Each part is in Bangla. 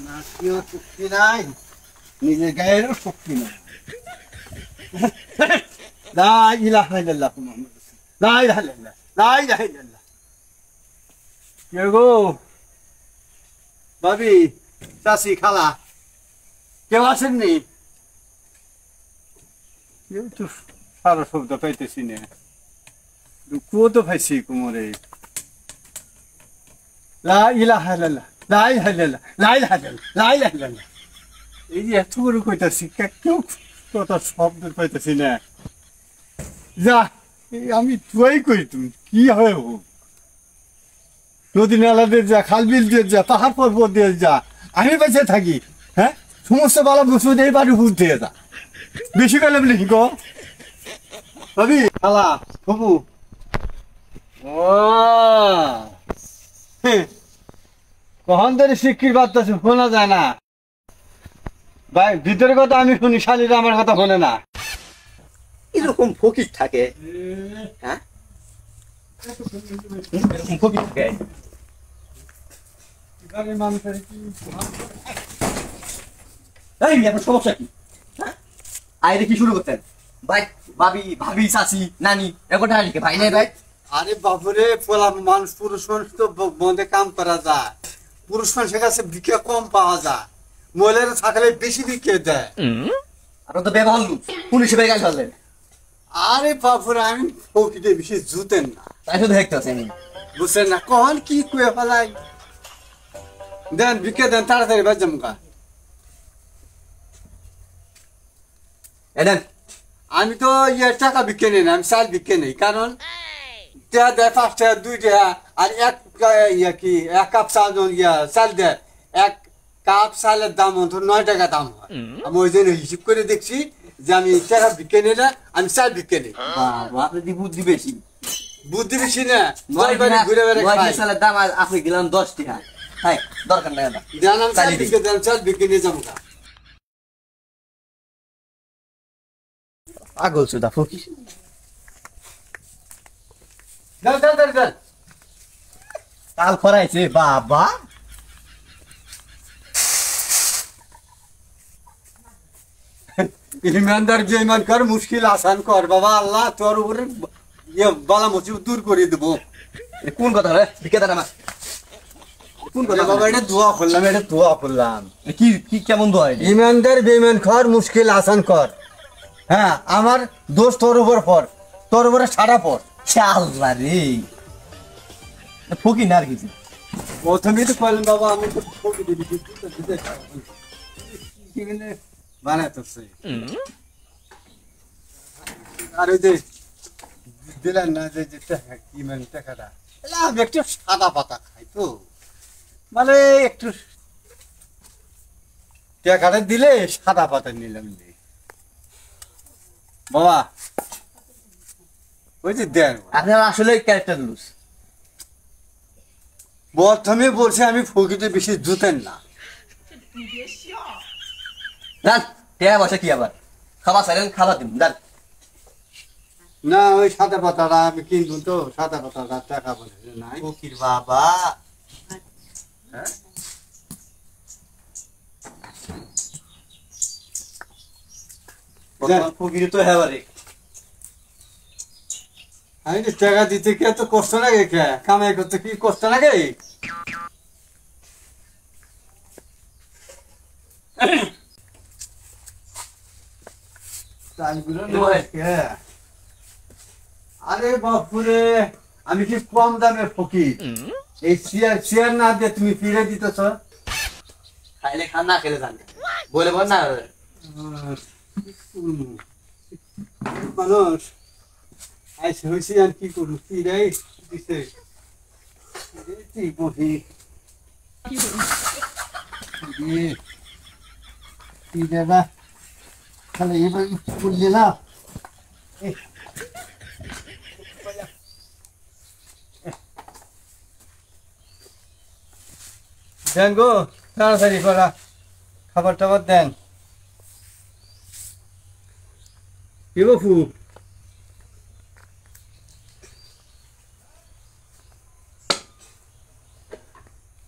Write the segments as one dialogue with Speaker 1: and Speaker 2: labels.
Speaker 1: নাকিও শক্তি নাই, নিজের গায়েরও শক্তি নাই। লা ইলাহা ইল্লাল্লাহ মুহাম্মাদুর রাসূলুল্লাহ, লা ইলাহা ইল্লাল্লাহ, লা ইলাহা ইল্লাল্লাহ। কে গো? ভাবি, চাচি, খালা, কেউ আসেননি? কেউ তো সারা শব্দ পাইতেছি না, দুঃখও তো পাইছি কোমরে। লা ইলাহা ইল্লাল্লাহ, লা ইলাহা ইল্লাল্লাহ, লা ইলাহা ইল্লাল্লাহ, লা ইলাহা ইল্লাল্লাহ। এই যে এত করে কইতাছি, কেউ কথা শব্দ পাইতেছি না। যা, আমি তুই করি, তুমি কি হয় হোক, নদী নালা দিয়ে যা, খাল বিল দিয়ে যা, পাহাড় পর্বত দিয়ে যা, আমি বেঁচে থাকি। হ্যাঁ, সমস্ত বালা মুসুদ এই বাড়ি ভূত দিয়ে যা, বেশি গেলে বলি গো ভাবি, খালা, বাবু। ও কখন ধরে শিক্ষির বার্তা শোনা যায় না ভাই, ভিতরের কথা আমি শুনি, শালীরা আমার কথা শোনে না।
Speaker 2: এরকম ফকির থাকে, হ্যাঁ, এরকম ফকির থাকে। এই আপনার সমস্যা কি? আইরে কি শুরু করতেন? ভাই, ভাবি, ভাবি, চাচি, নানি, এগোটা লিখে ভাই নাই ভাই।
Speaker 1: আরে বাবুরে, পোলা মানুষ, পুরুষ মানুষ তো বন্ধে কাম করা যায়, পুরুষ মানুষের কাছে ভিক্ষা কম পাওয়া যায়, মহিলারা থাকলে বেশি ভিক্ষা দেয়।
Speaker 2: আপনার তো ব্যবহার লুক, পুলিশে বেগাল ফেললেন।
Speaker 1: আরে বাবুরে, আমি ফকিরে বেশি জুতেন না,
Speaker 2: তাই শুধু দেখতে আছেন,
Speaker 1: বুঝছেন না, কখন কি কুয়ে ফেলাই। দেন ভিক্ষা দেন, তাড়াতাড়ি বাজ মুখা।
Speaker 2: এদেন।
Speaker 1: আমি তো টাকা ভিক্ষা নেই না, আমি চাল ভিক্ষা নেই, কারণ টেহা দেয় 5 টাকা, 2 টাকা, আর এক কাপ চাল চাল দেয়, এক কাপ চালের দাম অন্তত 9 টাকা দাম হয়। আমি ওই জন্য হিসেব করে দেখছি যে আমি টাকা ভিক্ষা নেই না, আমি চাল ভিক্ষা নেই।
Speaker 2: বাবা, আপনার দি বুদ্ধি বেশি।
Speaker 1: বুদ্ধি বেশি না, ঘুরে বেড়ে খাই।
Speaker 2: চালের দাম আপনি দিলাম 10 টাকা, তাই দরকার নাই।
Speaker 1: দেন, আমি চাল ভিক্ষা দেন, চাল ভিক্ষা নিয়ে যাবো।
Speaker 2: পাগল সুদা ফকির।
Speaker 1: দেন দেন দেন দেন।
Speaker 2: কাল খরাইছে বাবা।
Speaker 1: ইমানদার বেঈমান কর, মুশকিল আসান কর বাবা, আল্লাহ তোর উপরে বালা মুসিবত দূর করে দেবো।
Speaker 2: কোন কথা রে? ভিক্ষা দেন আমার। কোন কথা
Speaker 1: বাবা? এটা দোয়া করলাম, এটা দোয়া করলাম।
Speaker 2: কি কি কেমন দোয়া?
Speaker 1: ইমানদার বেঈমান কর, মুশকিল আসান কর। হ্যাঁ, আমার দোষ তোর উপর পর, তোর উপরে সারা পর।
Speaker 2: আল্লাহ রে, ফকির না আর কিছু।
Speaker 1: প্রথমেই তো বললাম বাবা, আমি তো ফকির দিদি বানাতেছে। আর ওই যে দিলেন না যে কি মানে টাকাটা, আমি একটু সাদা পাতা খাই তো, মানে একটু টাকাটা দিলে সাদা পাতা নিলাম। বাবা ওই যে দেন,
Speaker 2: আপনার আসলে ক্যারেক্টার লুজ।
Speaker 1: প্রথমে বলছে আমি ফকিরে বেশি জুতেন না।
Speaker 2: দান টেয়া বসে কি আবার খাবার চাইলেন, খাবার দিন দান।
Speaker 1: না, ওই সাদা পাতাটা আমি কিনবো তো, সাদা পাতাটা টাকা বলে নাই।
Speaker 2: ফকির বাবা,
Speaker 1: হ্যাঁ,
Speaker 2: ফকির তো হেবারে।
Speaker 1: আমি তো টাকা দিতে কি এত কষ্ট লাগে, কে কামাই করতে কি কষ্ট লাগে? আরে বাপুরে, আমি কি কম দামে ফকির? এই চেয়ার না দিয়ে তুমি ফিরে দিতেছ।
Speaker 2: খাইলে খান, না খেলে যান, বলে বল না।
Speaker 1: মানুষ আইসে হয়েছে, আর কি করবো, ফিরে দিছে বহি না, তাহলে এবার করলে না। দেন গো, তাড়াতাড়ি করা খাবার টাবার দেন। কি বাপু,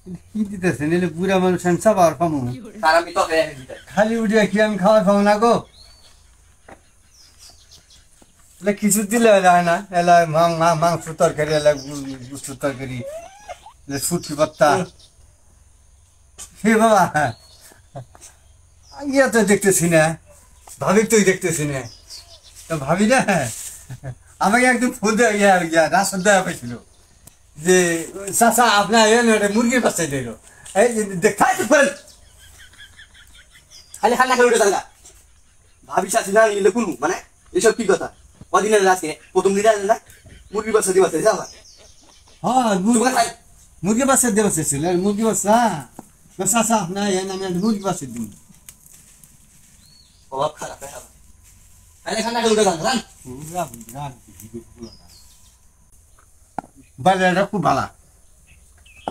Speaker 1: কি দিতেছেন এলে বুড়া মানুষ আমি সাবার পামু
Speaker 2: স্যার আমি তোকে
Speaker 1: খালি উঠে কি আমি খাওয়া খাবো না গো এলে কিছু দিলে যায় না এলা মাংস তরকারি এলা গুস্তু তরকারি শুটকি পাত্তা হে বাবা ইয়া তো দেখতেছি না ভাবি তুই দেখতেছি না তো ভাবি না আমাকে একদম ফোন দেওয়া রাস্তা দেওয়া পেয়েছিল যে চাচা আপনার মুরগির বাচ্চাই দিল এই দেখাই তো করেন
Speaker 2: খালি খান্না খেলে উঠে দাঁড়া ভাবি সাথে না নিলে কোন মানে এসব কি কথা কদিনের আজকে প্রথম দিন আসলে না মুরগি বাচ্চা দিবা যাবা
Speaker 1: হ্যাঁ মুরগি বাচ্চা দেওয়া ছিল মুরগি বাচ্চা চাচা আপনার আমি মুরগি বাচ্চা দিন
Speaker 2: অভাব খারাপ খালি খান্না খেলে উঠে দাঁড়া
Speaker 1: বাজারটা খুব ভালো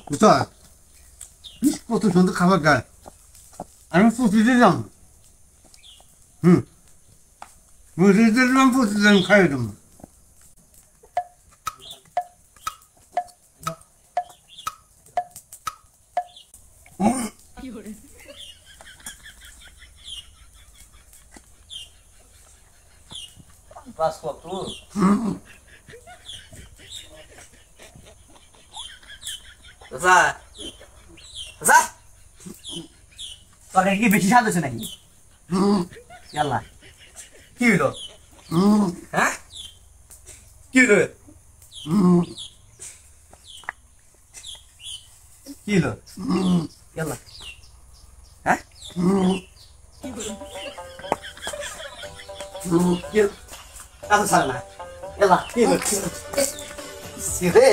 Speaker 1: বুঝছো কত সুন্দর খাবার গায় আমি প্রতিদিন প্রতিদিন খাই দেবো
Speaker 2: বাস কত যা যা তোর কি বেশি স্বাদ হচ্ছে নাকি ইয়াল্লা কি হইলো হ্যাঁ কি হইলো কি হইলো ইয়াল্লা হ্যাঁ কি আচ্ছা ছাড় না ইয়াল্লা কি হইলো সিরে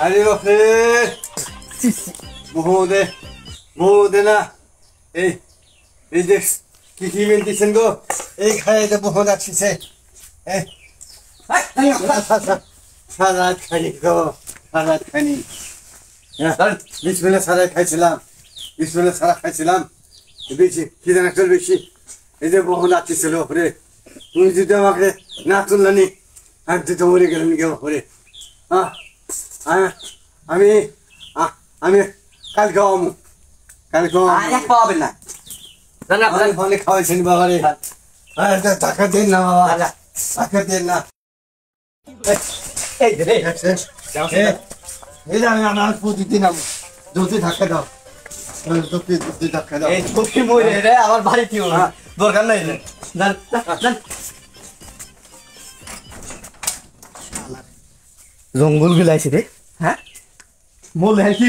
Speaker 1: আরে বাপরে বহুদে না এই দেখ কি কি মেনতেছেন গো এই খাই যে বহু রাখছে এই সারা খানি গো সারা খানি বিসমিল্লাহ সারা খাইছিলাম বিসমিল্লাহ সারা খাইছিলাম বেশি কি জানা চল বেশি এই যে বহু রাখছিল ওরে তুমি যদি আমাকে না তুললানি আর দুটো মরে গেলেন কেউ ওরে আমি আমি কালকে
Speaker 2: এক পাবেন না
Speaker 1: ফোনে খাওয়াইছেন বাবারে টাকা দেন না বাবা টাকা দেন না
Speaker 2: এই রে
Speaker 1: এই যে আমি আমার প্রতিদিন যদি ধাক্কা দাও যদি ধাক্কা দাও
Speaker 2: এই তোকে মরে রে আমার বাড়ি কি দরকার নাই জঙ্গল গুলাইছে রে হ্যাঁ বল হ্যাঁ কি